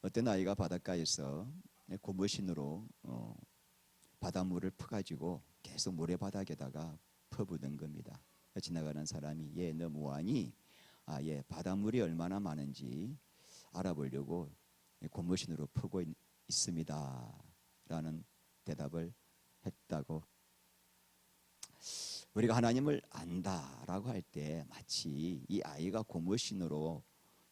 어떤 아이가 바닷가에서 고무신으로 바닷물을 퍼가지고 계속 모래바닥에다가 퍼붓는 겁니다. 지나가는 사람이 얘 너 뭐하니? 얘 바닷물이 얼마나 많은지 알아보려고 고무신으로 퍼고 있습니다 라는 대답을 했다고. 우리가 하나님을 안다라고 할 때 마치 이 아이가 고무신으로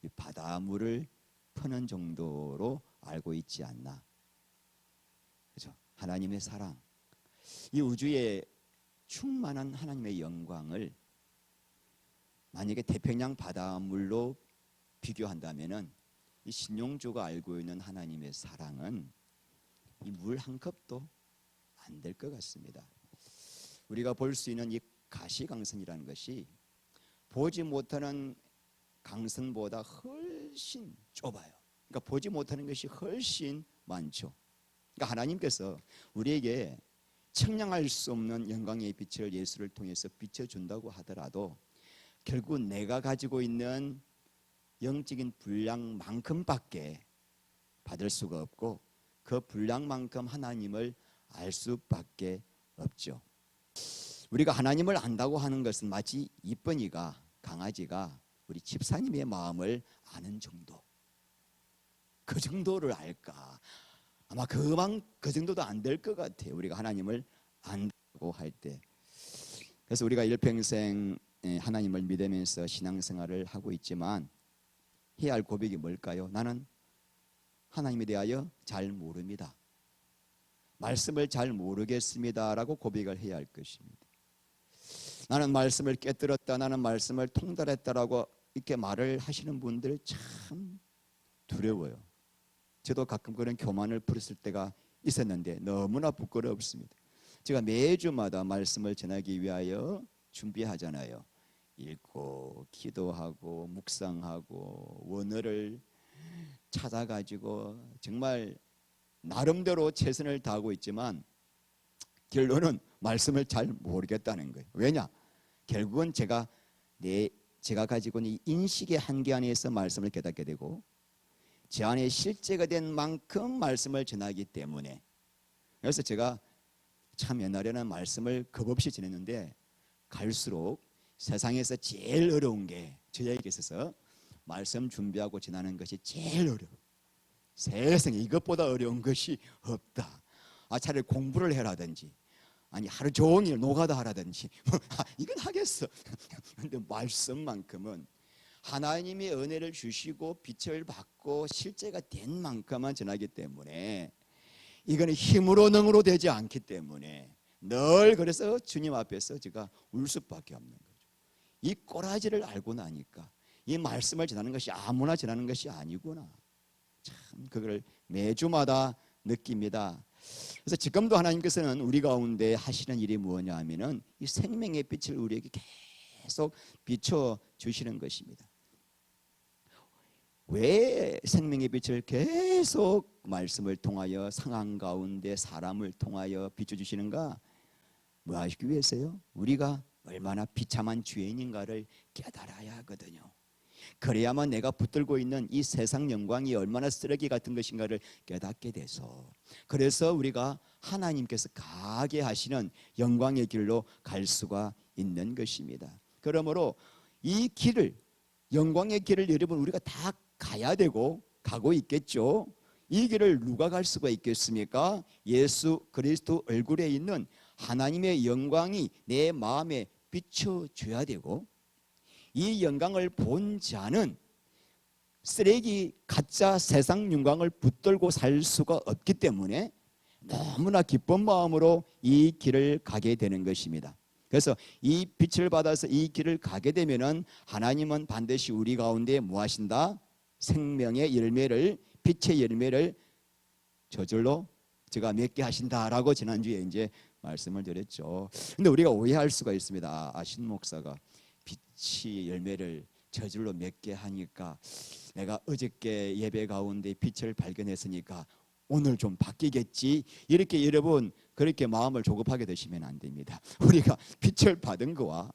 이 바닷물을 퍼는 정도로 알고 있지 않나. 그렇죠? 하나님의 사랑, 이 우주에 충만한 하나님의 영광을 만약에 태평양 바닷물로 비교한다면은 이 신용주가 알고 있는 하나님의 사랑은 이 물 한 컵도 안 될 것 같습니다. 우리가 볼 수 있는 이 가시강선이라는 것이 보지 못하는 강선보다 훨씬 좁아요. 그러니까 보지 못하는 것이 훨씬 많죠. 그러니까 하나님께서 우리에게 청량할 수 없는 영광의 빛을 예수를 통해서 비춰준다고 하더라도 결국 내가 가지고 있는 영적인 분량만큼밖에 받을 수가 없고 그 분량만큼 하나님을 알 수밖에 없죠. 우리가 하나님을 안다고 하는 것은 마치 이쁜이가, 강아지가 우리 집사님의 마음을 아는 정도, 그 정도를 알까? 아마 그 정도도 안 될 것 같아요. 우리가 하나님을 안다고 할 때. 그래서 우리가 일평생 하나님을 믿으면서 신앙생활을 하고 있지만 해야 할 고백이 뭘까요? 나는 하나님에 대하여 잘 모릅니다. 말씀을 잘 모르겠습니다라고 고백을 해야 할 것입니다. 나는 말씀을 깨뜨렸다, 나는 말씀을 통달했다라고 이렇게 말을 하시는 분들 참 두려워요. 저도 가끔 그런 교만을 부렸을 때가 있었는데 너무나 부끄럽습니다. 제가 매주마다 말씀을 전하기 위하여 준비하잖아요. 읽고 기도하고 묵상하고 원어를 찾아가지고 정말 나름대로 최선을 다하고 있지만 결론은 말씀을 잘 모르겠다는 거예요. 왜냐? 결국은 제가 가지고 있는 인식의 한계 안에서 말씀을 깨닫게 되고 제 안에 실제가 된 만큼 말씀을 전하기 때문에. 그래서 제가 참 옛날에는 말씀을 겁없이 전했는데 갈수록 세상에서 제일 어려운 게 저에게 있어서 말씀 준비하고 전하는 것이 제일 어려워요. 세상에 이것보다 어려운 것이 없다. 차라리 공부를 해라든지 아니 하루 종일 노가다 하라든지 이건 하겠어. 그런데 말씀만큼은 하나님의 은혜를 주시고 빛을 받고 실제가 된 만큼만 전하기 때문에 이거는 힘으로 능으로 되지 않기 때문에 늘 그래서 주님 앞에서 제가 울 수밖에 없는 거죠. 이 꼬라지를 알고 나니까 이 말씀을 전하는 것이 아무나 전하는 것이 아니구나. 참 그걸 매주마다 느낍니다. 그래서 지금도 하나님께서는 우리 가운데 하시는 일이 뭐냐 하면은 이 생명의 빛을 우리에게 계속 비춰 주시는 것입니다. 왜 생명의 빛을 계속 말씀을 통하여 상황 가운데 사람을 통하여 비춰주시는가? 뭐 하시기 위해서요? 우리가 얼마나 비참한 죄인인가를 깨달아야 하거든요. 그래야만 내가 붙들고 있는 이 세상 영광이 얼마나 쓰레기 같은 것인가를 깨닫게 돼서, 그래서 우리가 하나님께서 가게 하시는 영광의 길로 갈 수가 있는 것입니다. 그러므로 이 길을, 영광의 길을 여러분 우리가 다 가야 되고 가고 있겠죠. 이 길을 누가 갈 수가 있겠습니까? 예수 그리스도 얼굴에 있는 하나님의 영광이 내 마음에 비춰줘야 되고, 이 영광을 본 자는 쓰레기 가짜 세상 영광을 붙들고 살 수가 없기 때문에 너무나 기쁜 마음으로 이 길을 가게 되는 것입니다. 그래서 이 빛을 받아서 이 길을 가게 되면은 하나님은 반드시 우리 가운데 뭐 하신다? 생명의 열매를, 빛의 열매를 저절로 제가 맺게 하신다라고 지난주에 이제 말씀을 드렸죠. 근데 우리가 오해할 수가 있습니다. 신 목사가 빛이 열매를 저절로 맺게 하니까 내가 어저께 예배 가운데 빛을 발견했으니까 오늘 좀 바뀌겠지, 이렇게 여러분 그렇게 마음을 조급하게 되시면 안 됩니다. 우리가 빛을 받은 거와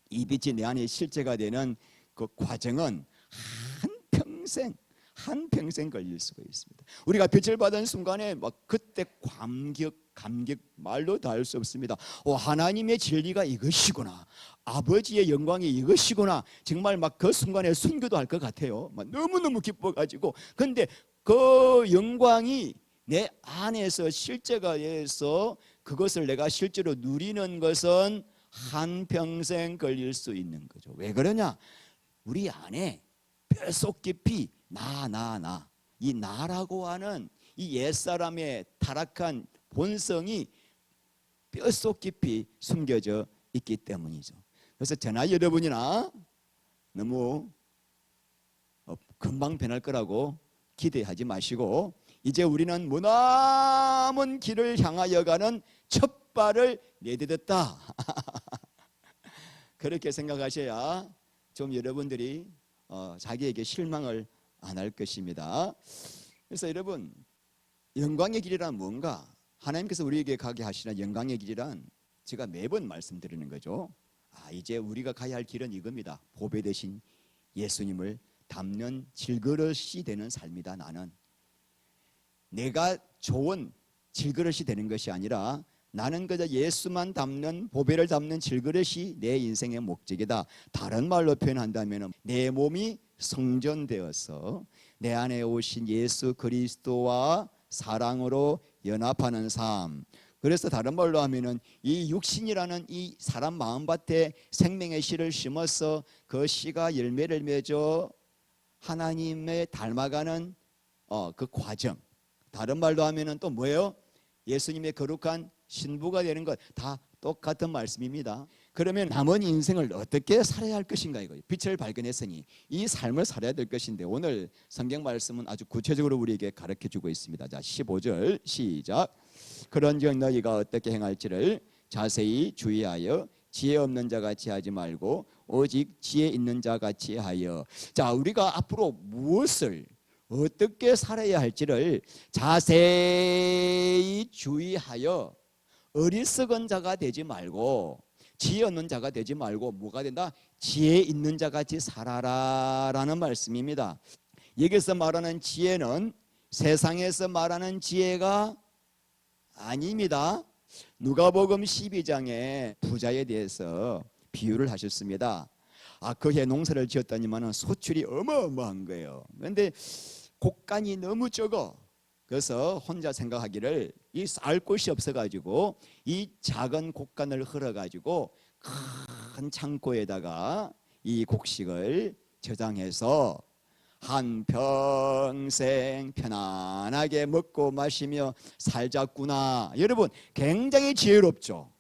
이 빛이 내 안에 실제가 되는 그 과정은 한평생 한평생 걸릴 수가 있습니다. 우리가 빛을 받은 순간에 막 그때 감격 말로 다 할 수 없습니다. 하나님의 진리가 이것이구나, 아버지의 영광이 이것이구나. 정말 막 그 순간에 순교도 할 것 같아요. 막 너무너무 기뻐가지고. 근데 그 영광이 내 안에서 실제가 돼서 그것을 내가 실제로 누리는 것은 한평생 걸릴 수 있는 거죠. 왜 그러냐? 우리 안에 뼛속 깊이 이 나라고 하는 이 옛사람의 타락한 본성이 뼛속 깊이 숨겨져 있기 때문이죠. 그래서 저나 여러분이나 너무 금방 변할 거라고 기대하지 마시고, 이제 우리는 머나먼 길을 향하여 가는 첫 발을 내딛었다. 그렇게 생각하셔야 좀 여러분들이 자기에게 실망을 안 할 것입니다. 그래서 여러분, 영광의 길이란 뭔가? 하나님께서 우리에게 가게 하시는 영광의 길이란 제가 매번 말씀드리는 거죠. 이제 우리가 가야 할 길은 이겁니다. 보배 대신 예수님을 담는 질그릇이 되는 삶이다. 나는 내가 좋은 질그릇이 되는 것이 아니라 나는 그저 예수만 담는, 보배를 담는 질그릇이 내 인생의 목적이다. 다른 말로 표현한다면 내 몸이 성전되어서 내 안에 오신 예수 그리스도와 사랑으로 연합하는 삶. 그래서 다른 말로 하면은 이 육신이라는 이 사람 마음밭에 생명의 씨를 심어서 그 씨가 열매를 맺어 하나님의 닮아가는 그 과정. 다른 말로 하면은 또 뭐예요? 예수님의 거룩한 신부가 되는 것. 다 똑같은 말씀입니다. 그러면 남은 인생을 어떻게 살아야 할 것인가 이거예요. 빛을 발견했으니 이 삶을 살아야 될 것인데, 오늘 성경 말씀은 아주 구체적으로 우리에게 가르쳐주고 있습니다. 자, 15절 시작. 그런즉 너희가 어떻게 행할지를 자세히 주의하여 지혜 없는 자 같이 하지 말고 오직 지혜 있는 자 같이 하여. 자, 우리가 앞으로 무엇을 어떻게 살아야 할지를 자세히 주의하여 어리석은 자가 되지 말고 지혜 없는 자가 되지 말고 뭐가 된다? 지혜 있는 자 같이 살아라라는 말씀입니다. 여기서 말하는 지혜는 세상에서 말하는 지혜가 아닙니다. 누가복음 12장에 부자에 대해서 비유를 하셨습니다. 그해 농사를 지었더니만 소출이 어마어마한 거예요. 그런데 곡간이 너무 적어. 그래서 혼자 생각하기를 이 쌀 곳이 없어가지고 이 작은 곡간을 흘러가지고 큰 창고에다가 이 곡식을 저장해서 한평생 편안하게 먹고 마시며 살자꾸나. 여러분, 굉장히 지혜롭죠.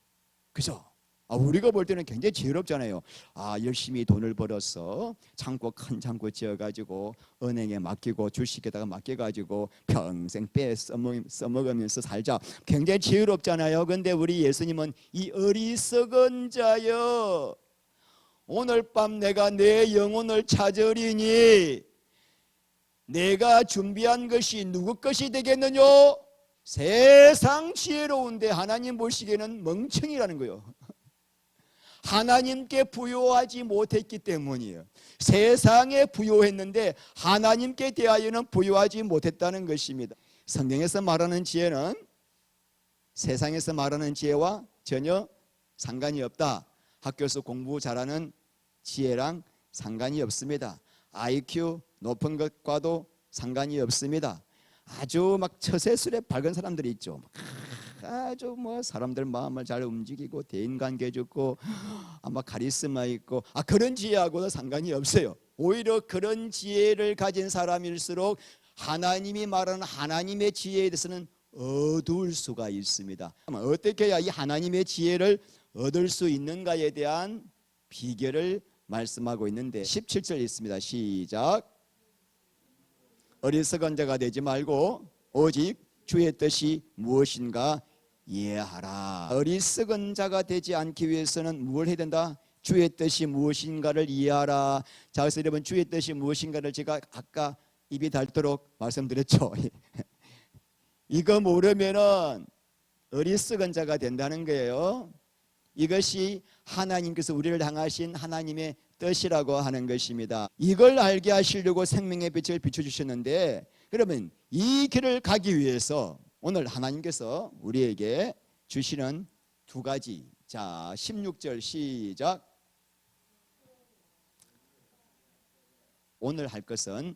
그죠? 우리가 볼 때는 굉장히 지혜롭잖아요. 열심히 돈을 벌어서 큰 창고 지어가지고 은행에 맡기고 주식에다가 맡겨가지고 평생 써먹으면서 살자. 굉장히 지혜롭잖아요. 근데 우리 예수님은 이 어리석은 자여, 오늘 밤 내가 내 영혼을 찾으리니 내가 준비한 것이 누구 것이 되겠느냐? 세상 지혜로운데 하나님 보시기에는 멍청이라는 거예요. 하나님께 부요하지 못했기 때문이에요. 세상에 부요했는데 하나님께 대하여는 부요하지 못했다는 것입니다. 성경에서 말하는 지혜는 세상에서 말하는 지혜와 전혀 상관이 없다. 학교에서 공부 잘하는 지혜랑 상관이 없습니다. IQ 높은 것과도 상관이 없습니다. 아주 막 처세술에 밝은 사람들이 있죠. 아주 사람들 마음을 잘 움직이고 대인관계 좋고 아마 카리스마 있고 그런 지혜하고는 상관이 없어요. 오히려 그런 지혜를 가진 사람일수록 하나님이 말하는 하나님의 지혜에 대해서는 어두울 수가 있습니다. 어떻게 해야 이 하나님의 지혜를 얻을 수 있는가에 대한 비결을 말씀하고 있는데 17절 있습니다. 시작. 어리석은 자가 되지 말고 오직 주의 뜻이 무엇인가 이해하라. 어리석은 자가 되지 않기 위해서는 무엇을 해야 된다? 주의 뜻이 무엇인가를 이해하라. 자, 그래서 여러분, 주의 뜻이 무엇인가를 제가 아까 입이 닳도록 말씀드렸죠. 이거 모르면은 어리석은 자가 된다는 거예요. 이것이 하나님께서 우리를 향하신 하나님의 뜻이라고 하는 것입니다. 이걸 알게 하시려고 생명의 빛을 비춰주셨는데, 그러면 이 길을 가기 위해서 오늘 하나님께서 우리에게 주시는 두 가지. 자, 16절 시작. 오늘 할 것은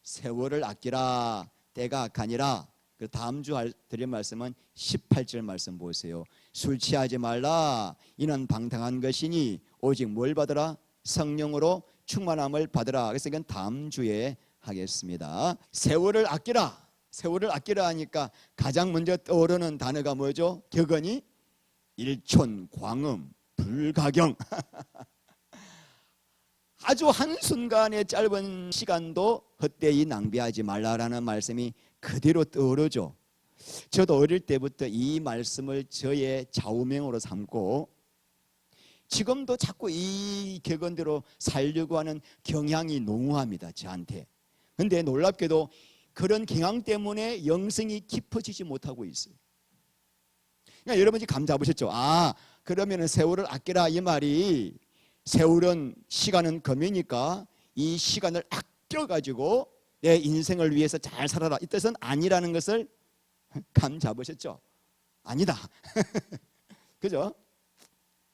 세월을 아끼라, 때가 악하니라. 그 다음 주 드릴 말씀은 18절 말씀 보세요. 술 취하지 말라, 이는 방탕한 것이니 오직 뭘 받으라? 성령으로 충만함을 받으라. 그래서 이건 다음 주에 하겠습니다. 세월을 아끼라, 세월을 아끼라 하니까 가장 먼저 떠오르는 단어가 뭐죠? 격언이 일촌광음 불가경. 아주 한순간의 짧은 시간도 헛되이 낭비하지 말라라는 말씀이 그대로 떠오르죠. 저도 어릴 때부터 이 말씀을 저의 좌우명으로 삼고 지금도 자꾸 이 격언대로 살려고 하는 경향이 농후합니다, 저한테. 근데 놀랍게도 그런 경향 때문에 영성이 깊어지지 못하고 있어요. 그러니까 여러분이 감 잡으셨죠? 아, 그러면 세월을 아끼라 이 말이, 세월은 시간은 금이니까 이 시간을 아껴가지고 내 인생을 위해서 잘 살아라, 이 뜻은 아니라는 것을 감 잡으셨죠? 아니다. 그죠?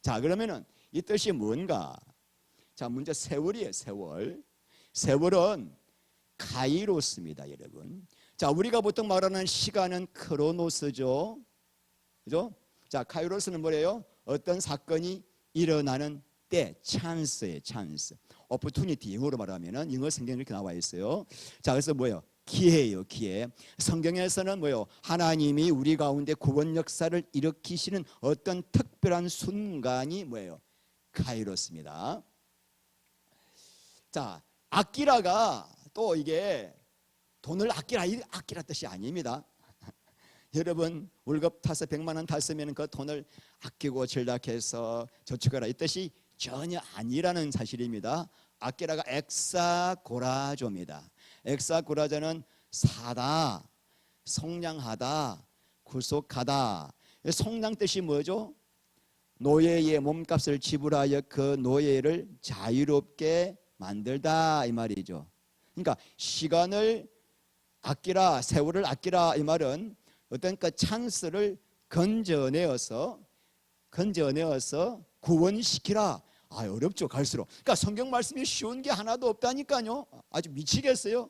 자, 그러면은 이 뜻이 뭔가? 자, 먼저 세월이에요. 세월. 세월은 카이로스입니다, 여러분. 자, 우리가 보통 말하는 시간은 크로노스죠. 그죠? 자, 카이로스는 뭐래요? 어떤 사건이 일어나는 때, 찬스예요, 찬스. 오퍼튜니티, 영어로 말하면은 영어 성경에 이렇게 나와 있어요. 자, 그래서 뭐예요? 기회예요, 기회. 성경에서는 뭐예요? 하나님이 우리 가운데 구원 역사를 일으키시는 어떤 특별한 순간이 뭐예요? 카이로스입니다. 자, 아끼라가 또 이게 돈을 아끼라, 이 아끼라 뜻이 아닙니다. 여러분 월급 타서 100만 원 탔으면 그 돈을 아끼고 절약해서 저축하라, 이 뜻이 전혀 아니라는 사실입니다. 아끼라가 엑사고라조입니다. 엑사고라조는 사다, 속량하다, 구속하다. 속량 뜻이 뭐죠? 노예의 몸값을 지불하여 그 노예를 자유롭게 만들다, 이 말이죠. 그러니까 시간을 아끼라, 세월을 아끼라, 이 말은 어떤 그 찬스를 건져내어서 구원시키라. 아, 어렵죠, 갈수록. 그러니까 성경 말씀이 쉬운 게 하나도 없다니까요. 아주 미치겠어요.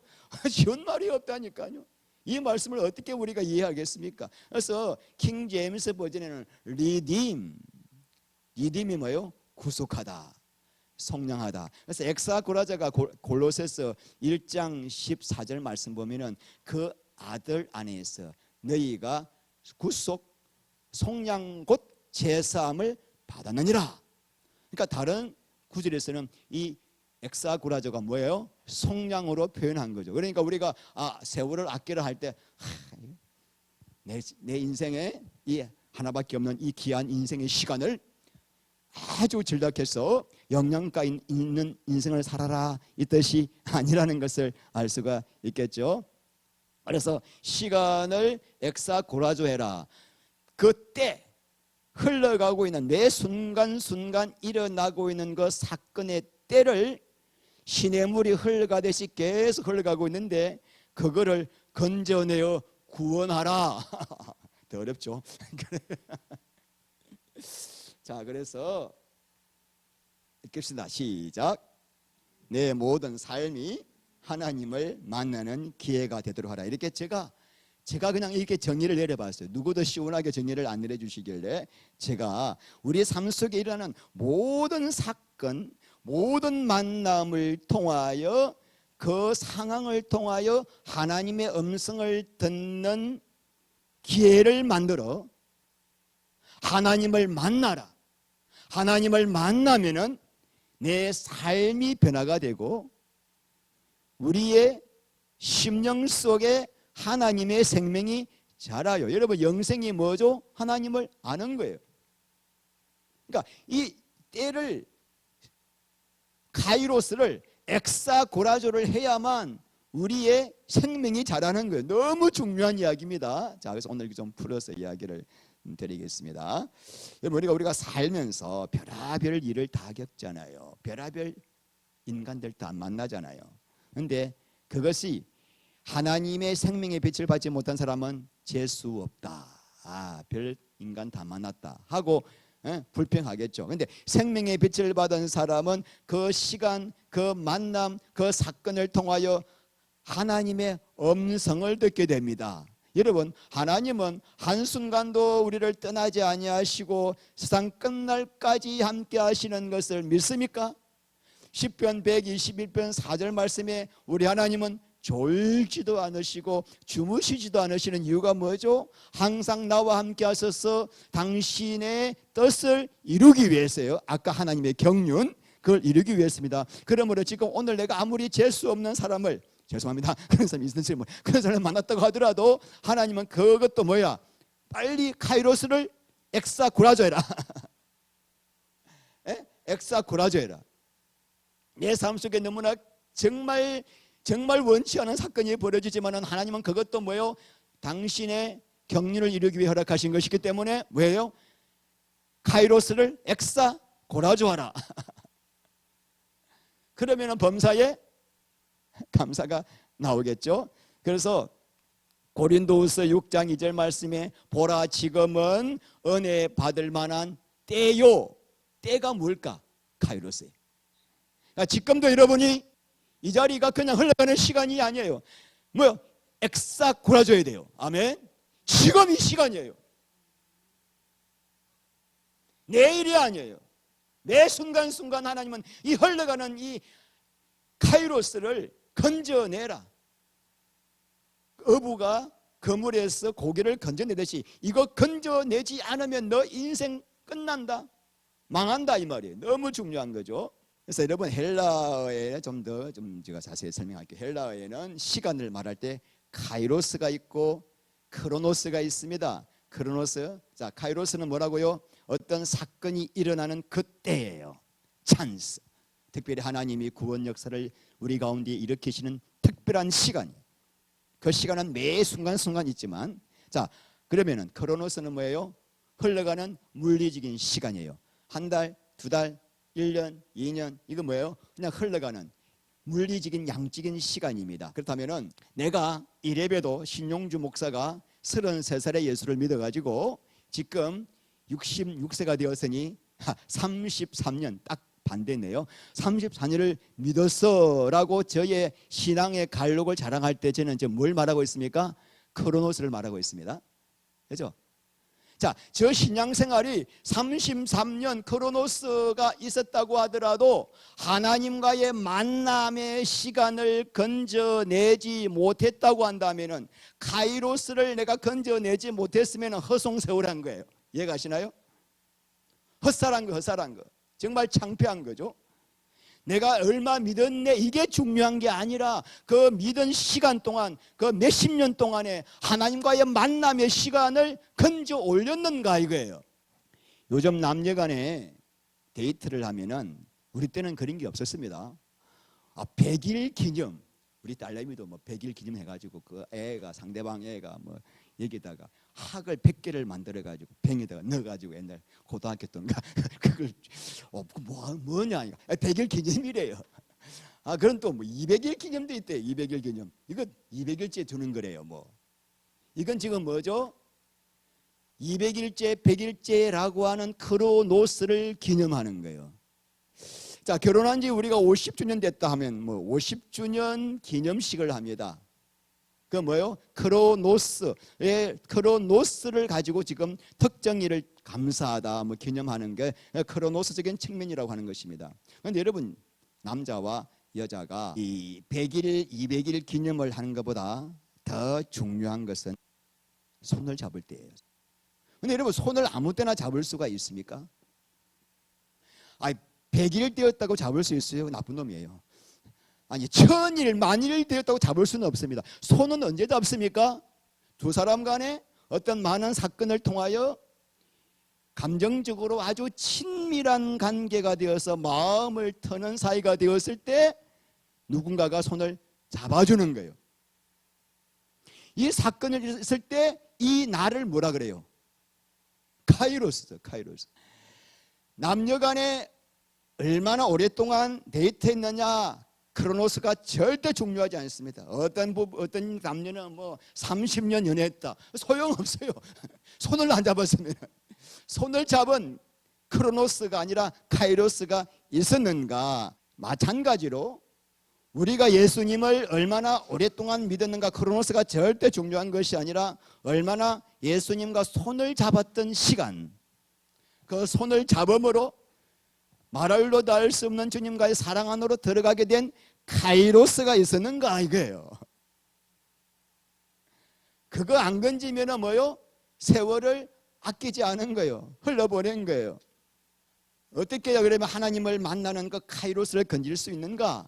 쉬운 말이 없다니까요. 이 말씀을 어떻게 우리가 이해하겠습니까? 그래서 킹 제임스 버전에는 리딤이 뭐예요? 구속하다, 속량하다. 그래서 엑사고라자가 골로새서 1장 14절 말씀 보면은 그 아들 안에서 너희가 구속, 속량 곧 제사함을 받았느니라. 그러니까 다른 구절에서는 이 엑사고라조가 뭐예요? 속량으로 표현한 거죠. 그러니까 우리가 세월을 아끼라 할 때 내 인생에 이 하나밖에 없는 이 귀한 인생의 시간을 아주 절약해서 영양가 있는 인생을 살아라, 이 뜻이 아니라는 것을 알 수가 있겠죠. 그래서 시간을 엑사고라조해라. 그때 흘러가고 있는 매 순간순간 일어나고 있는 그 사건의 때를 시냇물이 흘러가듯이 계속 흘러가고 있는데 그거를 건져내어 구원하라. 더 어렵죠. 자, 그래서 읽겠습니다. 시작. 내 모든 삶이 하나님을 만나는 기회가 되도록 하라. 이렇게 제가 그냥 이렇게 정의를 내려봤어요. 누구도 시원하게 정의를 안 내려주시길래 제가 우리 삶 속에 일어나는 모든 사건, 모든 만남을 통하여 그 상황을 통하여 하나님의 음성을 듣는 기회를 만들어 하나님을 만나라. 하나님을 만나면은 내 삶이 변화가 되고 우리의 심령 속에 하나님의 생명이 자라요. 여러분, 영생이 뭐죠? 하나님을 아는 거예요. 그러니까 이 때를, 카이로스를 엑사고라조를 해야만 우리의 생명이 자라는 거예요. 너무 중요한 이야기입니다. 자, 그래서 오늘 좀 풀어서 이야기를 드리겠습니다. 여러분, 우리가 살면서 별의별 일을 다 겪잖아요. 별의별 인간들 다 만나잖아요. 그런데 그것이 하나님의 생명의 빛을 받지 못한 사람은 재수 없다. 별 인간 다 만났다 하고 불평하겠죠. 그런데 생명의 빛을 받은 사람은 그 시간, 그 만남, 그 사건을 통하여 하나님의 음성을 듣게 됩니다. 여러분, 하나님은 한순간도 우리를 떠나지 아니하시고 세상 끝날까지 함께 하시는 것을 믿습니까? 시편 121편 4절 말씀에 우리 하나님은 졸지도 않으시고 주무시지도 않으시는 이유가 뭐죠? 항상 나와 함께 하셔서 당신의 뜻을 이루기 위해서요. 아까 하나님의 경륜, 그걸 이루기 위해서입니다. 그러므로 지금 오늘 내가 아무리 재수 없는 사람을, 죄송합니다, 그런 사람이 있는지 그런 사람을 만났다고 하더라도 하나님은 그것도 뭐야? 빨리 카이로스를 엑사쿠라조해라. 엑사쿠라조해라. 내 삶 속에 너무나 정말 원치 않은 사건이 벌어지지만 하나님은 그것도 뭐예요? 당신의 경륜을 이루기 위해 허락하신 것이기 때문에 왜요? 카이로스를 엑사고라조하라. 그러면 범사에 감사가 나오겠죠. 그래서 고린도후서 6장 2절 말씀에 보라 지금은 은혜 받을 만한 때요. 때가 뭘까? 카이로스예요. 그러니까 지금도 여러분이 이 자리가 그냥 흘러가는 시간이 아니에요. 뭐요? 엑싹 골아줘야 돼요. 아멘. 지금 이 시간이에요. 내일이 아니에요. 매 순간순간 하나님은 이 흘러가는 이 카이로스를 건져내라. 어부가 그물에서 고기를 건져내듯이 이거 건져내지 않으면 너 인생 끝난다, 망한다 이 말이에요. 너무 중요한 거죠. 그래서 여러분 헬라어에 좀 제가 자세히 설명할게요. 헬라어에는 시간을 말할 때 카이로스가 있고 크로노스가 있습니다. 크로노스, 자 카이로스는 뭐라고요? 어떤 사건이 일어나는 그때예요. 찬스. 특별히 하나님이 구원 역사를 우리 가운데 일으키시는 특별한 시간이에요. 그 시간은 매 순간순간 있지만, 자 그러면은 크로노스는 뭐예요? 흘러가는 물리적인 시간이에요. 한 달, 두 달, 1년, 2년, 이거 뭐예요? 그냥 흘러가는 물리적인 양적인 시간입니다. 그렇다면은 내가 이래봬도 신용주 목사가 33살에 예수를 믿어가지고 지금 66세가 되었으니 33년 딱 반대네요. 34년을 믿었어라고 저의 신앙의 갈록을 자랑할 때 저는 이제 뭘 말하고 있습니까? 크로노스를 말하고 있습니다. 그렇죠? 자, 저 신앙생활이 33년 크로노스가 있었다고 하더라도 하나님과의 만남의 시간을 건져내지 못했다고 한다면은 카이로스를 내가 건져내지 못했으면 허송세월한 거예요. 이해가시나요? 헛살한 거, 헛살한 거. 정말 창피한 거죠. 내가 얼마 믿었네 이게 중요한 게 아니라 그 믿은 시간 동안, 그 몇십 년 동안에 하나님과의 만남의 시간을 건져 올렸는가 이거예요. 요즘 남녀간에 데이트를 하면은 우리 때는 그런 게 없었습니다. 100일 기념, 우리 딸내미도 뭐 100일 기념 해가지고 그 애가, 상대방 애가 뭐 여기다가 학을 100개를 만들어가지고 병에다가 넣어가지고 옛날 고등학교 때인가 그걸 뭐냐 100일 기념이래요. 그럼 또 뭐 200일 기념도 있대요. 200일 기념. 이거 200일째 두는 거래요. 뭐 이건 지금 뭐죠? 200일째 100일째라고 하는 크로노스를 기념하는 거예요. 자, 결혼한 지 우리가 50주년 됐다 하면 뭐 50주년 기념식을 합니다. 그 뭐예요? 크로노스를 가지고 지금 특정일을 감사하다, 뭐 기념하는 게 크로노스적인 측면이라고 하는 것입니다. 그런데 여러분, 남자와 여자가 이 100일, 200일 기념을 하는 것보다 더 중요한 것은 손을 잡을 때예요. 그런데 여러분, 손을 아무 때나 잡을 수가 있습니까? 100일 되었다고 잡을 수 있어요? 나쁜 놈이에요. 아니 1000일, 만일 되었다고 잡을 수는 없습니다. 손은 언제 잡습니까? 두 사람 간에 어떤 많은 사건을 통하여 감정적으로 아주 친밀한 관계가 되어서 마음을 터는 사이가 되었을 때 누군가가 손을 잡아주는 거예요. 이 사건을 있을 때 이 날을 뭐라 그래요? 카이로스죠. 카이로스. 남녀 간에 얼마나 오랫동안 데이트했느냐, 크로노스가 절대 중요하지 않습니다. 어떤 남녀는 뭐 30년 연애했다, 소용없어요. 손을 안 잡았으면. 손을 잡은 크로노스가 아니라 카이로스가 있었는가. 마찬가지로 우리가 예수님을 얼마나 오랫동안 믿었는가, 크로노스가 절대 중요한 것이 아니라 얼마나 예수님과 손을 잡았던 시간, 그 손을 잡음으로 말할로 다 할 수 없는 주님과의 사랑 안으로 들어가게 된 카이로스가 있었는가 이거예요. 그거 안 건지면 뭐요? 세월을 아끼지 않은 거예요. 흘러보낸 거예요. 어떻게 해야 그러면 하나님을 만나는 그 카이로스를 건질 수 있는가?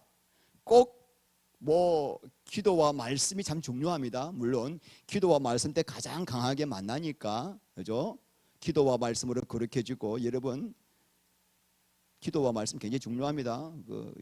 꼭 뭐 기도와 말씀이 참 중요합니다. 물론 기도와 말씀 때 가장 강하게 만나니까, 그죠? 기도와 말씀으로 거룩해지고, 여러분 기도와 말씀 굉장히 중요합니다.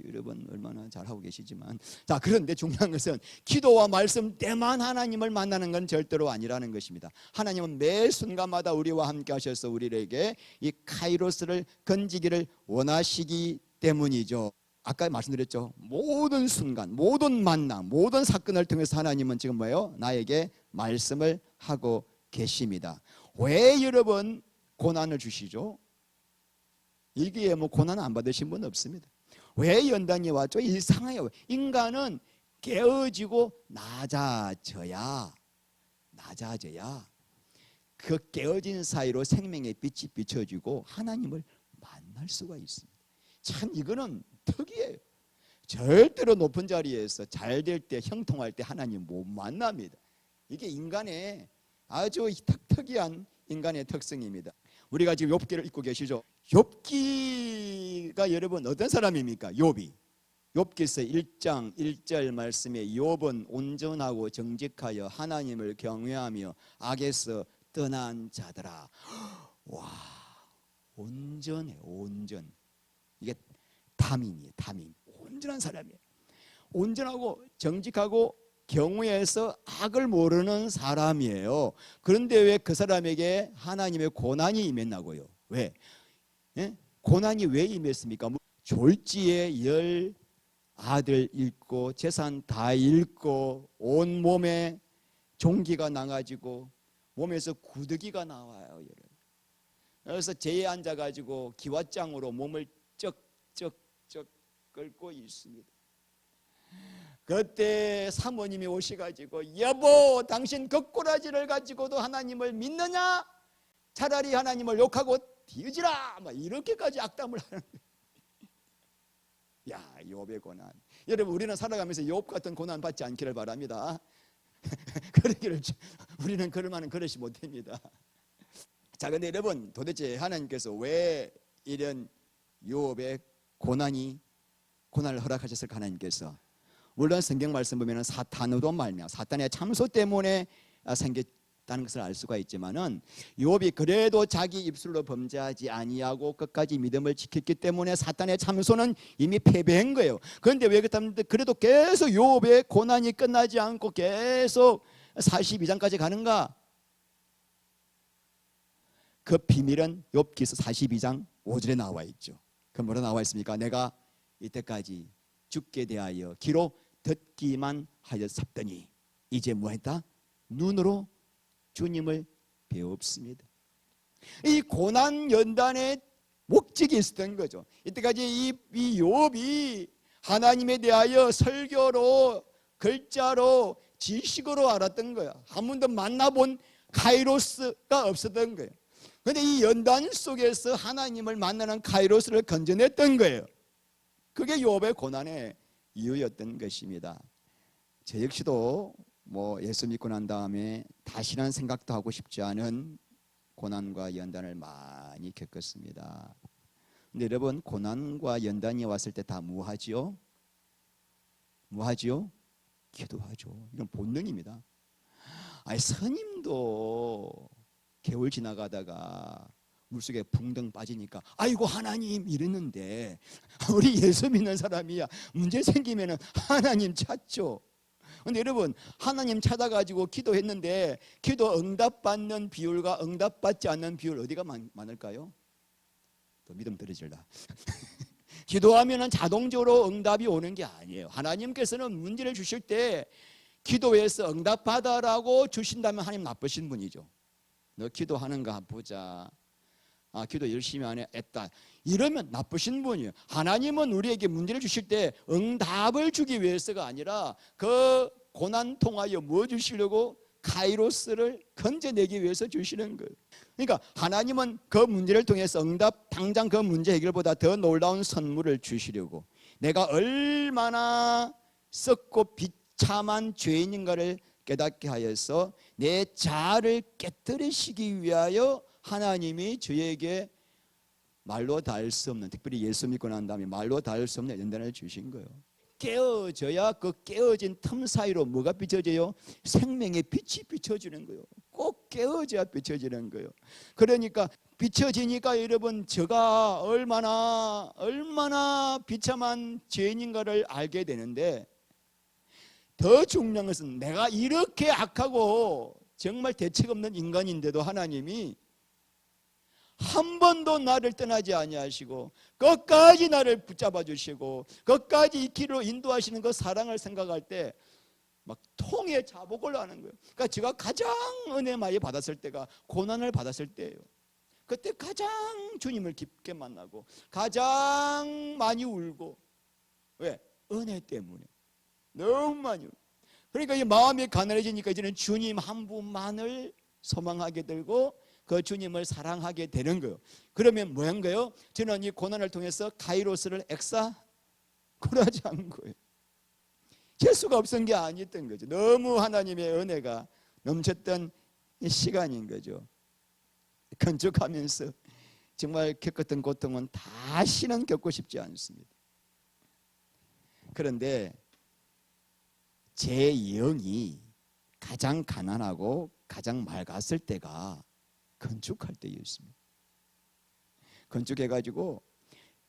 여러분 얼마나 잘하고 계시지만, 자, 그런데 중요한 것은 기도와 말씀 때만 하나님을 만나는 건 절대로 아니라는 것입니다. 하나님은 매 순간마다 우리와 함께 하셔서 우리에게 이 카이로스를 건지기를 원하시기 때문이죠. 아까 말씀드렸죠. 모든 순간, 모든 만남, 모든 사건을 통해서 하나님은 지금 뭐예요? 나에게 말씀을 하고 계십니다. 왜 여러분 고난을 주시죠? 일기에 뭐 고난 안 받으신 분 없습니다. 왜 연단이 왔죠? 이상해요. 인간은 깨어지고 낮아져야 그 깨어진 사이로 생명의 빛이 비춰지고 하나님을 만날 수가 있습니다. 참 이거는 특이해요. 절대로 높은 자리에서 잘 될 때, 형통할 때 하나님 못 만납니다. 이게 인간의 아주 특이한 인간의 특성입니다. 우리가 지금 욥기를 읽고 계시죠? 욥기가 여러분 어떤 사람입니까? 욥이. 욥기서 1장 1절 말씀에 욥은 온전하고 정직하여 하나님을 경외하며 악에서 떠난 자더라. 와, 온전해, 온전. 이게 담임이에요, 담임. 온전한 사람이에요. 온전하고 정직하고 경우에서 악을 모르는 사람이에요. 그런데 왜 그 사람에게 하나님의 고난이 임했나고요? 왜? 예? 고난이 왜 임했습니까? 졸지에 10 아들 잃고 재산 다 잃고 온 몸에 종기가 나가지고 몸에서 구더기가 나와요, 여러분. 그래서 제에 앉아가지고 기왓장으로 몸을 쩍쩍쩍 긁고 있습니다. 그때 사모님이 오셔가지고, 여보, 당신 겉꼬라지를 가지고도 하나님을 믿느냐? 차라리 하나님을 욕하고 뒤지라, 막 이렇게까지 악담을 하는데, 야, 욥의 고난. 여러분, 우리는 살아가면서 욥 같은 고난 받지 않기를 바랍니다. 그러기를, 우리는 그럴 만한 그릇이 못 됩니다. 자, 근데 여러분, 도대체 하나님께서 왜 이런 욥의 고난을 허락하셨을까? 하나님께서 물론 성경 말씀 보면은 사탄으로 말미암아, 사탄의 참소 때문에 생겼다는 것을 알 수가 있지만은, 욥이 그래도 자기 입술로 범죄하지 아니하고 끝까지 믿음을 지켰기 때문에 사탄의 참소는 이미 패배한 거예요. 그런데 왜 그렇다면 그래도 계속 욥의 고난이 끝나지 않고 계속 42장까지 가는가? 그 비밀은 욥기서 42장 5절에 나와 있죠. 그 뭐라 나와 있습니까? 내가 이때까지 죽게 대하여 귀로 듣기만 하였었더니 이제 뭐했다? 눈으로 주님을 배웠습니다. 이 고난 연단의 목적이 있었던 거죠. 이때까지 이 욥이 하나님에 대하여 설교로, 글자로, 지식으로 알았던 거야. 한 번도 만나본 카이로스가 없었던 거예요. 그런데 이 연단 속에서 하나님을 만나는 카이로스를 건져냈던 거예요. 그게 욥의 고난의 이유였던 것입니다. 저 역시도 뭐 예수 믿고 난 다음에 다시는 생각도 하고 싶지 않은 고난과 연단을 많이 겪었습니다. 근데 여러분, 고난과 연단이 왔을 때 다 뭐하지요? 뭐하지요? 기도하죠. 이건 본능입니다. 아니, 스님도 겨울 지나가다가 물속에 붕덩 빠지니까 아이고 하나님 이랬는데, 우리 예수 믿는 사람이야 문제 생기면 하나님 찾죠. 근데 여러분, 하나님 찾아가지고 기도했는데 기도 응답받는 비율과 응답받지 않는 비율 어디가 많을까요? 또 믿음 떨어질라. 기도하면 자동적으로 응답이 오는 게 아니에요. 하나님께서는 문제를 주실 때 기도해서 응답받아라고 주신다면 하나님 나쁘신 분이죠. 너 기도하는가 보자. 기도 열심히 안 했다. 이러면 나쁘신 분이에요. 하나님은 우리에게 문제를 주실 때 응답을 주기 위해서가 아니라 그 고난 통하여 뭐 주시려고? 카이로스를 건져내기 위해서 주시는 거예요. 그러니까 하나님은 그 문제를 통해서 응답, 당장 그 문제 해결보다 더 놀라운 선물을 주시려고, 내가 얼마나 썩고 비참한 죄인인가를 깨닫게 하여서 내 자아를 깨뜨리시기 위하여 하나님이 저에게 말로 닿을 수 없는, 특별히 예수 믿고 난 다음에 말로 닿을 수 없는 연단을 주신 거예요. 깨어져야 그 깨어진 틈 사이로 뭐가 비춰져요? 생명의 빛이 비춰지는 거예요. 꼭 깨어져야 비춰지는 거예요. 그러니까 비춰지니까 여러분, 제가 얼마나 비참한 죄인인가를 알게 되는데, 더 중요한 것은 내가 이렇게 악하고 정말 대책 없는 인간인데도 하나님이 한 번도 나를 떠나지 아니하시고 끝까지 나를 붙잡아 주시고 끝까지 이 길로 인도하시는 그 사랑을 생각할 때 막 통에 자복을 하는 거예요. 그러니까 제가 가장 은혜 많이 받았을 때가 고난을 받았을 때예요. 그때 가장 주님을 깊게 만나고 가장 많이 울고. 왜? 은혜 때문에 너무 많이 울고. 그러니까 이 마음이 가난해지니까 이제는 주님 한 분만을 소망하게 되고 그 주님을 사랑하게 되는 거예요. 그러면 뭐 한 거예요? 저는 이 고난을 통해서 카이로스를 엑사콜하지 거예요. 재수가 없은 게 아니었던 거죠. 너무 하나님의 은혜가 넘쳤던 시간인 거죠. 건축하면서 정말 겪었던 고통은 다시는 겪고 싶지 않습니다. 그런데 제 영이 가장 가난하고 가장 맑았을 때가 건축할 때였습니다. 건축해가지고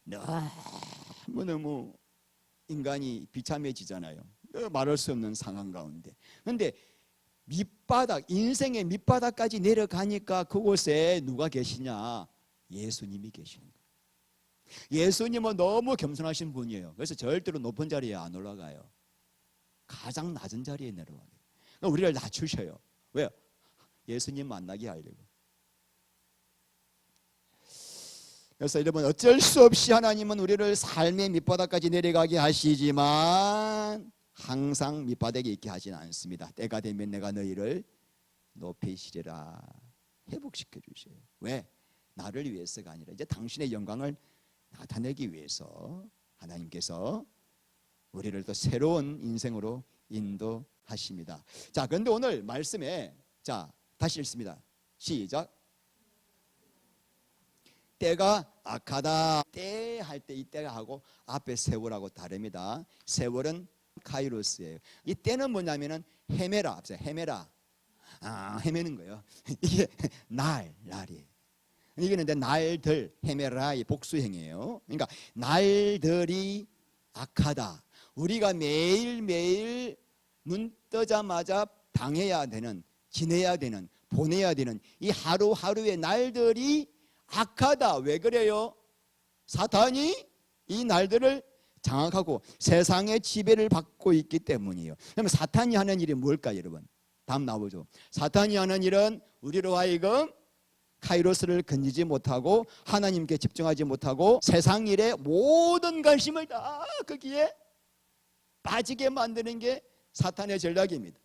너무너무 인간이 비참해지잖아요. 말할 수 없는 상황 가운데. 그런데 밑바닥, 인생의 밑바닥까지 내려가니까 그곳에 누가 계시냐? 예수님이 계시는 거예요. 예수님은 너무 겸손하신 분이에요. 그래서 절대로 높은 자리에 안 올라가요. 가장 낮은 자리에 내려가요. 우리를 낮추셔요. 왜요? 예수님 만나게 하려고. 그래서 여러분, 어쩔 수 없이 하나님은 우리를 삶의 밑바닥까지 내려가게 하시지만 항상 밑바닥에 있게 하지는 않습니다. 때가 되면 내가 너희를 높이시리라, 회복시켜 주셔요. 왜? 나를 위해서가 아니라 이제 당신의 영광을 나타내기 위해서 하나님께서 우리를 또 새로운 인생으로 인도하십니다. 자, 그런데 오늘 말씀에, 자, 다시 읽습니다. 시작. 때가 악하다. 때 할 때 이 때가 하고 앞에 세월하고 다릅니다. 세월은 카이로스예요. 이 때는 뭐냐면은 헤매라. 헤매라. 헤매는 거예요. 이게 날이에요. 이게 근데 날들, 헤매라의 복수형이에요. 그러니까 날들이 악하다. 우리가 매일매일 눈 뜨자마자 당해야 되는, 지내야 되는, 보내야 되는 이 하루하루의 날들이 악하다. 왜 그래요? 사탄이 이 날들을 장악하고 세상의 지배를 받고 있기 때문이에요. 그러면 사탄이 하는 일이 뭘까, 여러분? 다음 나오죠. 사탄이 하는 일은 우리로 하여금 카이로스를 건지지 못하고 하나님께 집중하지 못하고 세상 일에 모든 관심을 다 거기에 빠지게 만드는 게 사탄의 전략입니다.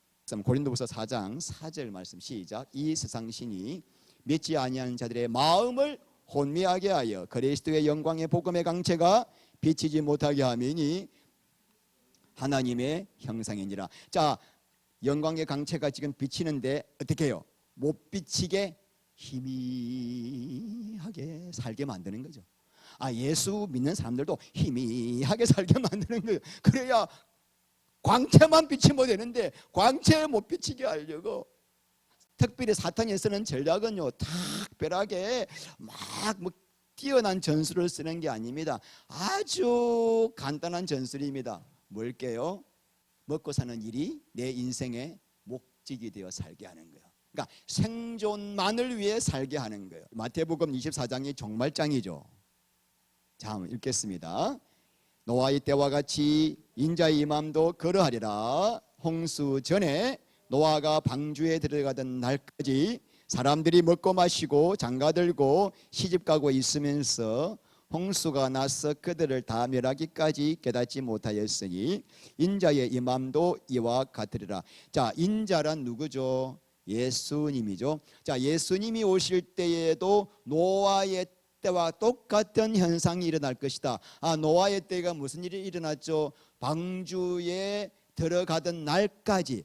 고린도후서 4장 4절 말씀 시작. 이 세상 신이 믿지 아니하는 자들의 마음을 혼미하게 하여 그리스도의 영광의 복음의 강체가 비치지 못하게 하미니 하나님의 형상이니라. 자, 영광의 강체가 지금 비치는데 어떻게 해요? 못 비치게 희미하게 살게 만드는 거죠. 예수 믿는 사람들도 희미하게 살게 만드는 거예요. 그래야 광채만 비치면 되는데 광채 못 비치게 하려고. 특별히 사탄이 쓰는 전략은요, 특별하게 막 뛰어난 전술을 쓰는 게 아닙니다. 아주 간단한 전술입니다. 뭘게요? 먹고 사는 일이 내 인생의 목적이 되어 살게 하는 거예요. 그러니까 생존만을 위해 살게 하는 거예요. 마태복음 24장이 종말장이죠. 자, 한번 읽겠습니다. 노아의 때와 같이 인자의 임함도 그러하리라. 홍수 전에 노아가 방주에 들어가던 날까지 사람들이 먹고 마시고 장가들고 시집가고 있으면서 홍수가 나서 그들을 다 멸하기까지 깨닫지 못하였으니 인자의 임함도 이와 같으리라. 자, 인자란 누구죠? 예수님이죠. 자, 예수님이 오실 때에도 노아의 때와 똑같은 현상이 일어날 것이다. 노아의 때가 무슨 일이 일어났죠? 방주에 들어가던 날까지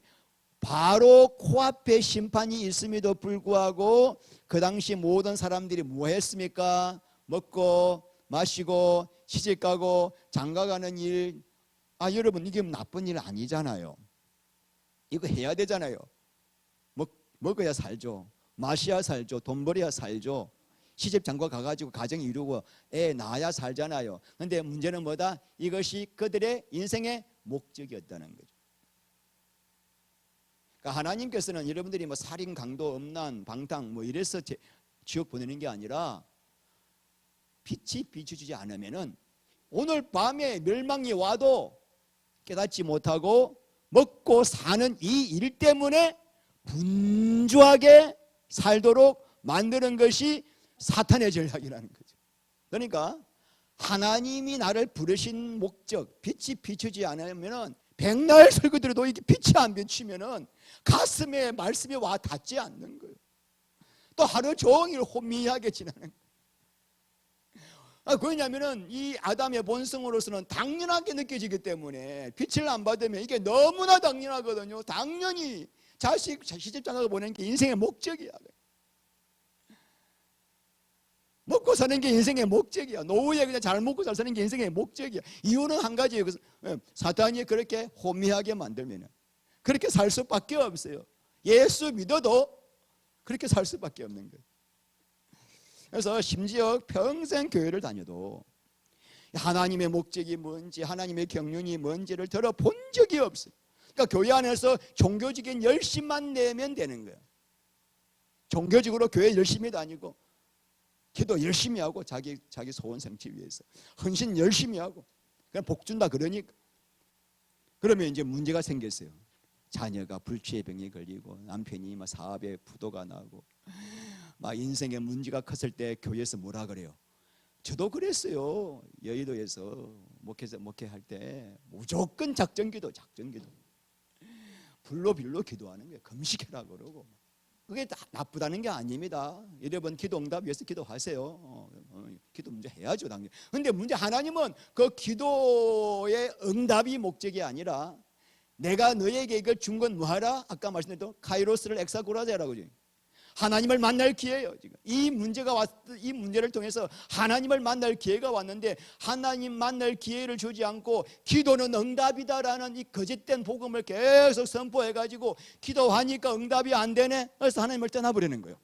바로 코앞에 심판이 있음에도 불구하고 그 당시 모든 사람들이 뭐 했습니까? 먹고 마시고 시집가고 장가가는 일. 여러분, 이게 나쁜 일 아니잖아요. 이거 해야 되잖아요. 먹어야 살죠. 마셔야 살죠. 돈 벌어야 살죠. 시집 장가 가가지고 가정 이루고 애 낳아야 살잖아요. 그런데 문제는 뭐다? 이것이 그들의 인생의 목적이었다는 거죠. 그러니까 하나님께서는 여러분들이 뭐 살인, 강도, 음란, 방탕 뭐 이래서 지옥 보내는 게 아니라 빛이 비춰주지 않으면은 오늘 밤에 멸망이 와도 깨닫지 못하고 먹고 사는 이 일 때문에 분주하게 살도록 만드는 것이 사탄의 전략이라는 거죠. 그러니까 하나님이 나를 부르신 목적, 빛이 비추지 않으면은 백날 설교 들어도 이게 빛이 안 비추면은 가슴에 말씀이 와 닿지 않는 거예요. 또 하루 종일 혼미하게 지나는 거예요. 왜냐하면은 이 아담의 본성으로서는 당연하게 느껴지기 때문에 빛을 안 받으면 이게 너무나 당연하거든요. 당연히 시집장가가 보내는 게 인생의 목적이야. 먹고 사는 게 인생의 목적이야. 노후에 그냥 잘 먹고 잘 사는 게 인생의 목적이야. 이유는 한 가지예요. 사탄이 그렇게 혼미하게 만들면 그렇게 살 수밖에 없어요. 예수 믿어도 그렇게 살 수밖에 없는 거예요. 그래서 심지어 평생 교회를 다녀도 하나님의 목적이 뭔지, 하나님의 경륜이 뭔지를 들어본 적이 없어요. 그러니까 교회 안에서 종교적인 열심만 내면 되는 거예요. 종교적으로 교회 열심히 다니고 기도 열심히 하고 자기 소원 성취 위해서 헌신 열심히 하고 그냥 복 준다 그러니까. 그러면 이제 문제가 생겼어요. 자녀가 불치의 병에 걸리고 남편이 막 사업에 부도가 나고 막 인생의 문제가 컸을 때 교회에서 뭐라 그래요? 저도 그랬어요. 여의도에서 목회할 때 무조건 작전기도 불로 빌로 기도하는 거예요. 금식해라 그러고. 그게 나쁘다는 게 아닙니다. 여러분 기도 응답 위해서 기도하세요. 기도 문제 해야죠 당연히. 그런데 문제 하나님은 그 기도의 응답이 목적이 아니라 내가 너에게 이걸 준 건 뭐하라? 아까 말씀드렸던 카이로스를 엑사고라제라고 지금 하나님을 만날 기회예요. 지금 이 문제를 통해서 하나님을 만날 기회가 왔는데 하나님 만날 기회를 주지 않고 기도는 응답이다라는 이 거짓된 복음을 계속 선포해가지고 기도하니까 응답이 안 되네. 그래서 하나님을 떠나버리는 거예요.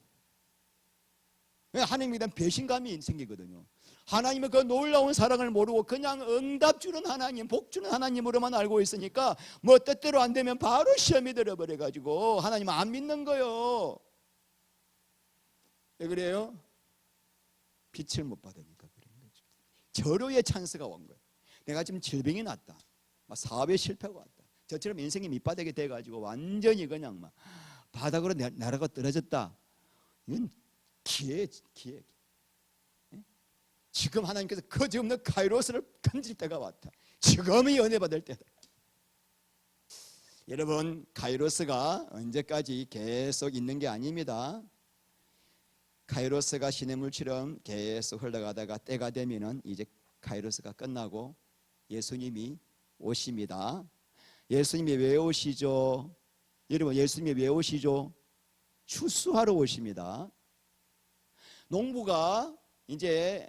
하나님에 대한 배신감이 생기거든요. 하나님의 그 놀라운 사랑을 모르고 그냥 응답 주는 하나님, 복 주는 하나님으로만 알고 있으니까 뭐 뜻대로 안 되면 바로 시험이 들어버려가지고 하나님 안 믿는 거예요. 왜 그래요? 빛을 못 받으니까 그런 거죠. 절호의 찬스가 온 거예요. 내가 지금 질병이 났다, 막 사업에 실패가 왔다, 저처럼 인생이 밑바닥이 돼가지고 완전히 그냥 막 바닥으로 날아가 떨어졌다. 이건 기회. 지금 하나님께서 거짓없는 카이로스를 건질 때가 왔다. 지금이 은혜 받을 때다. 여러분, 카이로스가 언제까지 계속 있는 게 아닙니다. 카이로스가 시냇물처럼 계속 흘러가다가 때가 되면은 이제 카이로스가 끝나고 예수님이 오십니다. 예수님이 왜 오시죠? 여러분, 예수님이 왜 오시죠? 추수하러 오십니다. 농부가 이제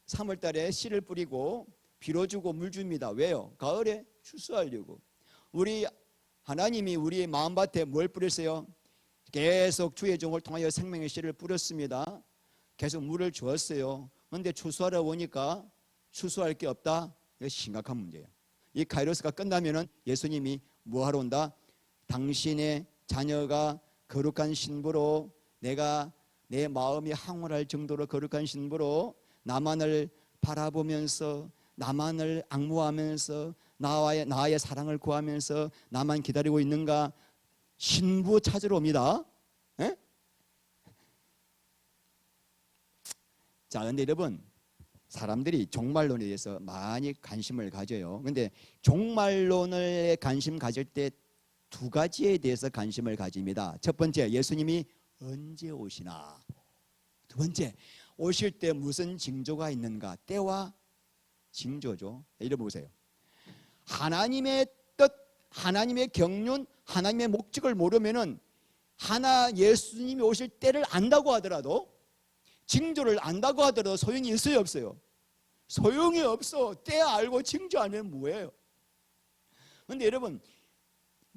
3월 달에 씨를 뿌리고 비료 주고 물 줍니다. 왜요? 가을에 추수하려고. 우리 하나님이 우리의 마음밭에 뭘 뿌렸어요? 계속 주의 종을 통하여 생명의 씨를 뿌렸습니다. 계속 물을 주었어요. 그런데 추수하러 오니까 추수할 게 없다. 이거 심각한 문제예요. 이 카이로스가 끝나면은 예수님이 뭐하러 온다? 당신의 자녀가 거룩한 신부로, 내가 내 마음이 황홀할 정도로 거룩한 신부로 나만을 바라보면서 나만을 앙무하면서 나의 사랑을 구하면서 나만 기다리고 있는가? 신부 찾으러 옵니다. 에? 자, 근데 여러분, 사람들이 종말론에 대해서 많이 관심을 가져요. 근데 종말론에 관심 가질 때 두 가지에 대해서 관심을 가집니다. 첫 번째, 예수님이 언제 오시나. 두 번째, 오실 때 무슨 징조가 있는가. 때와 징조죠. 이래 보세요. 하나님의 뜻, 하나님의 경륜, 하나님의 목적을 모르면은 예수님이 오실 때를 안다고 하더라도, 징조를 안다고 하더라도 소용이 있어요, 없어요? 소용이 없어. 때 알고 징조 알면 뭐예요? 근데 여러분,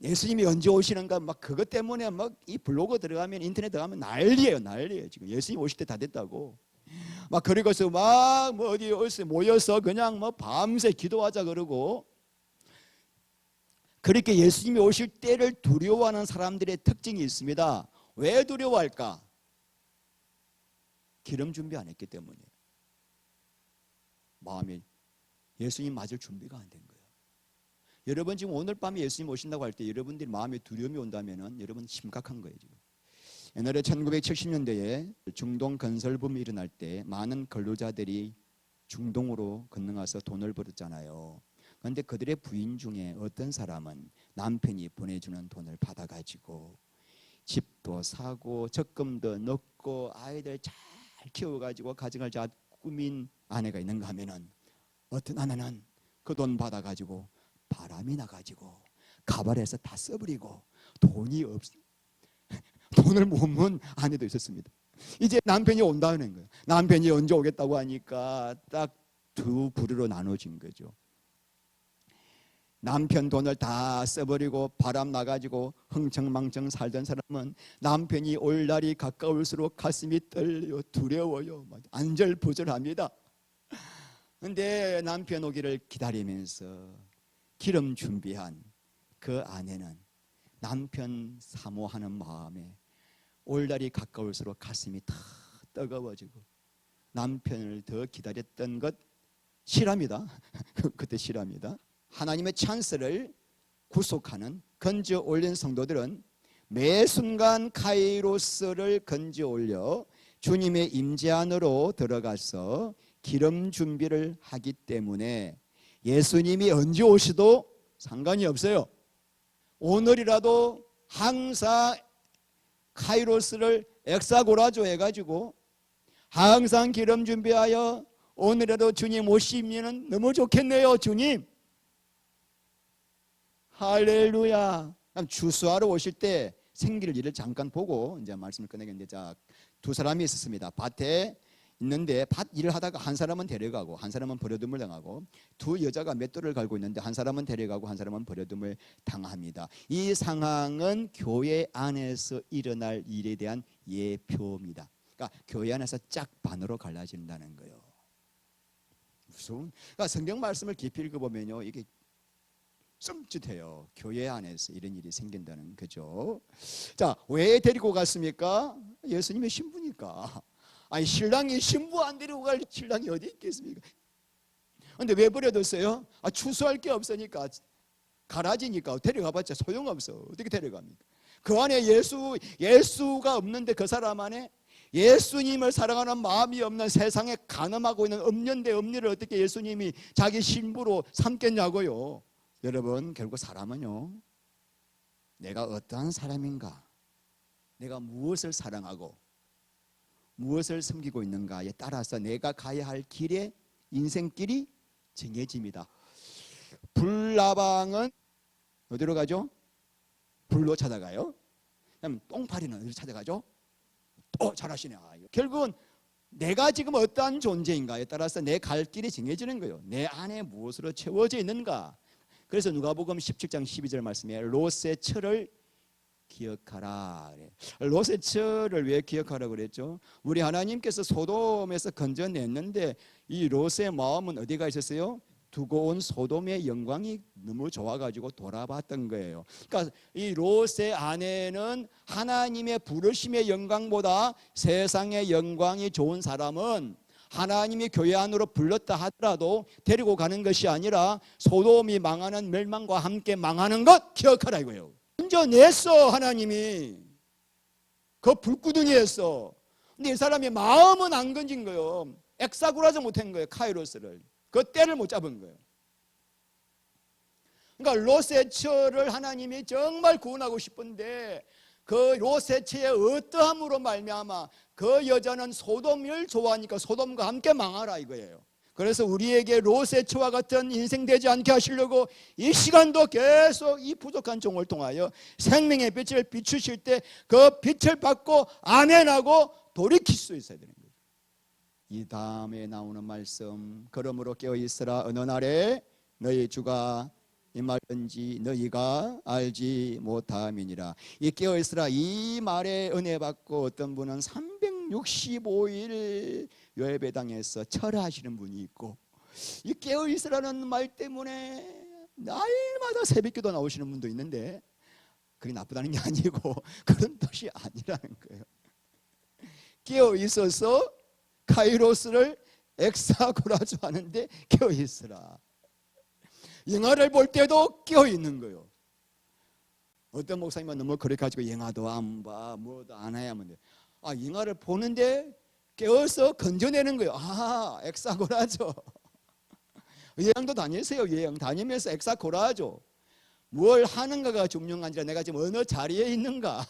예수님이 언제 오시는가 막 그것 때문에 막 이 블로그 들어가면, 인터넷 들어가면 난리예요. 지금 예수님 오실 때 다 됐다고. 막 그리고서 막 뭐 어디서 모여서 그냥 뭐 밤새 기도하자 그러고. 그렇게 예수님이 오실 때를 두려워하는 사람들의 특징이 있습니다. 왜 두려워할까? 기름 준비 안 했기 때문이에요. 마음이 예수님 맞을 준비가 안 된 거예요. 여러분 지금 오늘 밤에 예수님 오신다고 할 때 여러분들이 마음에 두려움이 온다면은 여러분 심각한 거예요. 지금 옛날에 1970년대에 중동 건설붐이 일어날 때 많은 근로자들이 중동으로 건너가서 돈을 벌었잖아요. 그런데 그들의 부인 중에 어떤 사람은 남편이 보내주는 돈을 받아가지고 집도 사고 적금도 넣고 아이들 잘 키워가지고 가정을 잘 꾸민 아내가 있는가 하면은, 어떤 아내는 그 돈 받아가지고 바람이 나가지고 가발에서 다 써버리고 돈이 돈을 못 문 아내도 있었습니다. 이제 남편이 온다는 거예요. 남편이 언제 오겠다고 하니까 딱 두 부류로 나눠진 거죠. 남편 돈을 다 써버리고 바람 나가지고 흥청망청 살던 사람은 남편이 올 날이 가까울수록 가슴이 떨려 두려워요. 안절부절합니다. 그런데 남편 오기를 기다리면서 기름 준비한 그 아내는 남편 사모하는 마음에 올 날이 가까울수록 가슴이 다 뜨거워지고 남편을 더 기다렸던 것 실합니다. 그때 실합니다. 하나님의 찬스를 구속하는 건져 올린 성도들은 매 순간 카이로스를 건져 올려 주님의 임재 안으로 들어가서 기름 준비를 하기 때문에 예수님이 언제 오시도 상관이 없어요. 오늘이라도 항상 카이로스를 엑사고라조 해가지고 항상 기름 준비하여 오늘이라도 주님 오시면 너무 좋겠네요. 주님 할렐루야. 주수하러 오실 때 생길 일을 잠깐 보고 이제 말씀을 끝내겠는데, 자, 두 사람이 있었습니다. 밭에 있는데 밭 일을 하다가 한 사람은 데려가고 한 사람은 버려둠을 당하고, 두 여자가 맷돌을 갈고 있는데 한 사람은 데려가고 한 사람은 버려둠을 당합니다. 이 상황은 교회 안에서 일어날 일에 대한 예표입니다. 그러니까 교회 안에서 짝 반으로 갈라진다는 거예요. 무서운. 그러니까 성경 말씀을 깊이 읽어보면요, 이게 씀짓해요. 교회 안에서 이런 일이 생긴다는 거죠. 자, 왜 데리고 갔습니까? 예수님의 신부니까. 아니, 신랑이 신부 안 데리고 갈 신랑이 어디 있겠습니까? 근데 왜 버려뒀어요? 추수할 게 없으니까, 가라지니까. 데려가봤자 소용없어. 어떻게 데려갑니까? 그 안에 예수가 없는데 그 사람 안에 예수님을 사랑하는 마음이 없는, 세상에 간음하고 있는 음녀인데 음녀를 어떻게 예수님이 자기 신부로 삼겠냐고요. 여러분, 결국 사람은요, 내가 어떠한 사람인가, 내가 무엇을 사랑하고 무엇을 섬기고 있는가에 따라서 내가 가야 할 길에 인생길이 정해집니다. 불나방은 어디로 가죠? 불로 찾아가요. 그다음 똥파리는 어디로 찾아가죠? 잘하시네. 결국은 내가 지금 어떠한 존재인가에 따라서 내 갈 길이 정해지는 거예요. 내 안에 무엇으로 채워져 있는가. 그래서 누가복음 17장 12절 말씀에 롯의 철을 기억하라. 롯의 철을 왜 기억하라고 그랬죠? 우리 하나님께서 소돔에서 건져냈는데 이 롯의 마음은 어디가 있었어요? 두고 온 소돔의 영광이 너무 좋아가지고 돌아봤던 거예요. 그러니까 이 롯의 아내는 하나님의 부르심의 영광보다 세상의 영광이 좋은 사람은 하나님이 교회 안으로 불렀다 하더라도 데리고 가는 것이 아니라 소돔이 망하는 멸망과 함께 망하는 것 기억하라 이거예요. 먼저 냈어 하나님이. 그 불구덩이에서. 근데 이 사람이 마음은 안 건진 거예요. 엑사구라지 못한 거예요. 카이로스를. 그 때를 못 잡은 거예요. 그러니까 롯의 하나님이 정말 구원하고 싶은데 그 롯의 어떠함으로 말미암아 그 여자는 소돔을 좋아하니까 소돔과 함께 망하라 이거예요. 그래서 우리에게 롯의 처와 같은 인생 되지 않게 하시려고 이 시간도 계속 이 부족한 종을 통하여 생명의 빛을 비추실 때 그 빛을 받고 아멘하고 돌이킬 수 있어야 되는 거예요. 이 다음에 나오는 말씀, 그러므로 깨어있으라. 어느 날에 너희 주가 임할는지 너희가 알지 못함이니라. 이 깨어있으라 이 말에 은혜 받고 어떤 분은 365일 예배당에서 철회하시는 분이 있고, 이 깨어있으라는 말 때문에 날마다 새벽기도 나오시는 분도 있는데 그게 나쁘다는 게 아니고 그런 뜻이 아니라는 거예요. 깨어있어서 카이로스를 엑사고라주 하는데 깨어있으라. 영화를 볼 때도 깨어있는 거예요. 어떤 목사님은 너무 그래 가지고 영화도 안 봐, 뭐도 안 해야 하면 돼. 영화를 보는데 깨어서 건져내는 거예요. 엑사고라죠. 여행도 다니세요. 여행 다니면서 엑사고라죠. 뭘 하는가가 중요한 게 아니라 내가 지금 어느 자리에 있는가.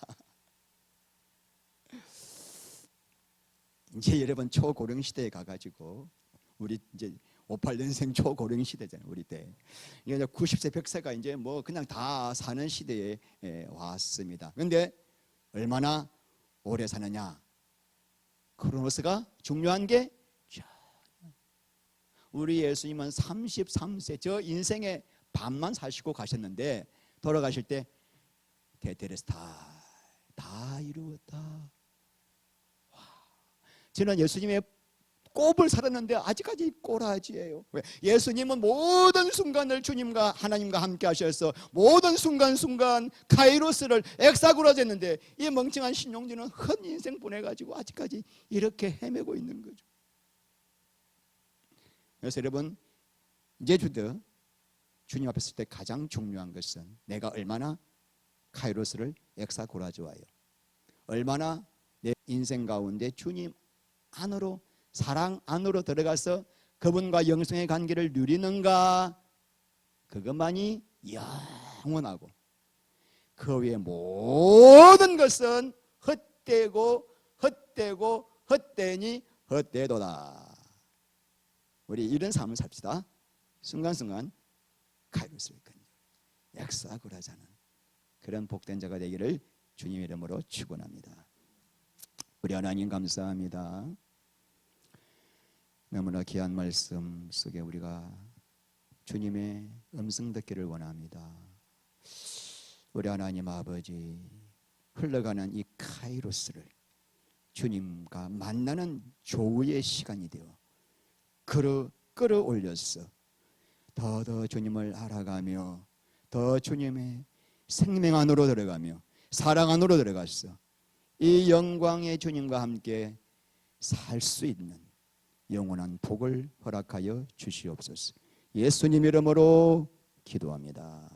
이제 여러분 초고령 시대에 가가지고 우리 이제 58년생 초고령 시대잖아요. 우리 때 이제 90세 100세가 이제 뭐 그냥 다 사는 시대에 왔습니다. 그런데 얼마나 오래 사느냐, 크로노스가 중요한 게, 우리 예수님은 33세 저 인생의 반만 사시고 가셨는데 돌아가실 때 테테레스타 다 이루었다. 저는 예수님의 꼽을 살았는데 아직까지 꼬라지예요. 왜? 예수님은 모든 순간을 주님과 하나님과 함께 하셔서 모든 순간순간 카이로스를 엑사고라지 했는데 이 멍청한 신용진은 헛 인생 보내가지고 아직까지 이렇게 헤매고 있는 거죠. 그래서 여러분 이제 주님 앞에 설 때 가장 중요한 것은 내가 얼마나 카이로스를 엑사고라지와요, 얼마나 내 인생 가운데 주님 안으로, 사랑 안으로 들어가서 그분과 영성의 관계를 누리는가. 그것만이 영원하고 그 외의 모든 것은 헛되고 헛되고 헛되니 헛되도다. 우리 이런 삶을 삽시다. 순간순간 카이로스를 건져 엑사고라자는 그런 복된 자가 되기를 주님의 이름으로 축원합니다. 우리 하나님 감사합니다. 너무나 귀한 말씀 속에 우리가 주님의 음성 듣기를 원합니다. 우리 하나님 아버지, 흘러가는 이 카이로스를 주님과 만나는 조우의 시간이 되어 끌어올렸어. 더 주님을 알아가며 더 주님의 생명 안으로 들어가며 사랑 안으로 들어갔어. 이 영광의 주님과 함께 살 수 있는 영원한 복을 허락하여 주시옵소서. 예수님 이름으로 기도합니다.